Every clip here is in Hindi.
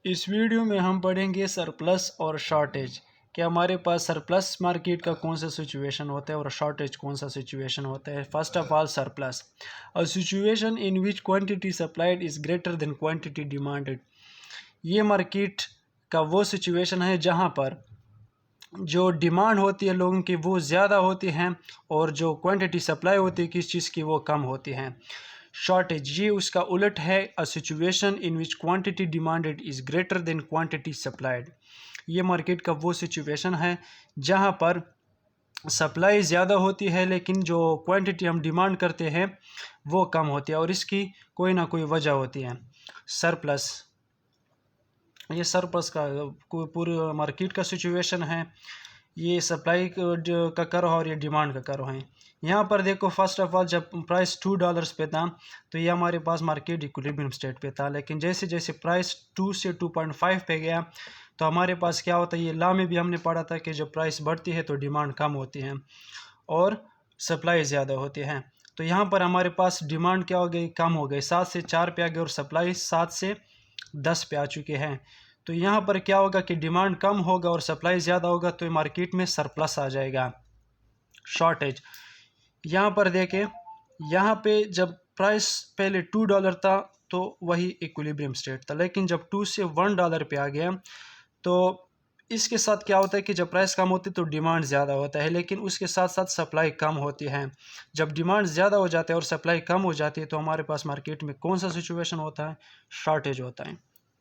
इस वीडियो में हम पढ़ेंगे सरप्लस और शॉर्टेज कि हमारे पास सरप्लस मार्केट का कौन सा सिचुएशन होता है और शॉर्टेज कौन सा सिचुएशन होता है। First of all surplus, a situation in which quantity supplied is greater than quantity demanded. ये मार्केट का वो सिचुएशन है जहां पर जो डिमांड होती है लोगों की वो ज़्यादा होती हैं और जो क्वांटिटी सप्लाई होती है किस चीज़ की वो कम होती हैं। शॉर्टेज ये उसका उलट है, a situation in which quantity demanded is greater than quantity supplied. ये मार्केट का वो सिचुएशन है जहां पर सप्लाई ज़्यादा होती है लेकिन जो क्वांटिटी हम डिमांड करते हैं वो कम होती है और इसकी कोई ना कोई वजह होती है। सरप्लस, ये सरप्लस का पूरे मार्केट का सिचुएशन है। ये सप्लाई का कर्व और ये डिमांड का कर्व है। यहाँ पर देखो फर्स्ट ऑफ ऑल जब प्राइस $2 पे था तो ये हमारे पास मार्केट इक्विलिब्रियम स्टेट पे था, लेकिन जैसे जैसे प्राइस 2 से 2.5 पे गया तो हमारे पास क्या होता है, ये लॉ में भी हमने पढ़ा था कि जब प्राइस बढ़ती है तो डिमांड कम होती है और सप्लाई ज़्यादा होती है। तो यहाँ पर हमारे पास डिमांड क्या हो गई, कम हो गई, 7 से 4 पे आ गई और सप्लाई 7 से 10 पे आ चुके हैं। तो यहाँ पर क्या होगा कि डिमांड कम होगा और सप्लाई ज़्यादा होगा तो मार्केट में सरप्लस आ जाएगा। शॉर्टेज, यहाँ पर देखें, यहाँ पे जब प्राइस पहले $2 था तो वही इक्विलिब्रियम स्टेट था, लेकिन जब 2 से $1 पे आ गया तो इसके साथ क्या होता है कि जब प्राइस कम होती है तो डिमांड ज़्यादा होता है, लेकिन उसके साथ साथ सप्लाई कम होती है। जब डिमांड ज़्यादा हो जाता है और सप्लाई कम हो जाती है तो हमारे पास मार्केट में कौन सा सिचुएशन होता है, शॉर्टेज होता है।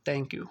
Thank you.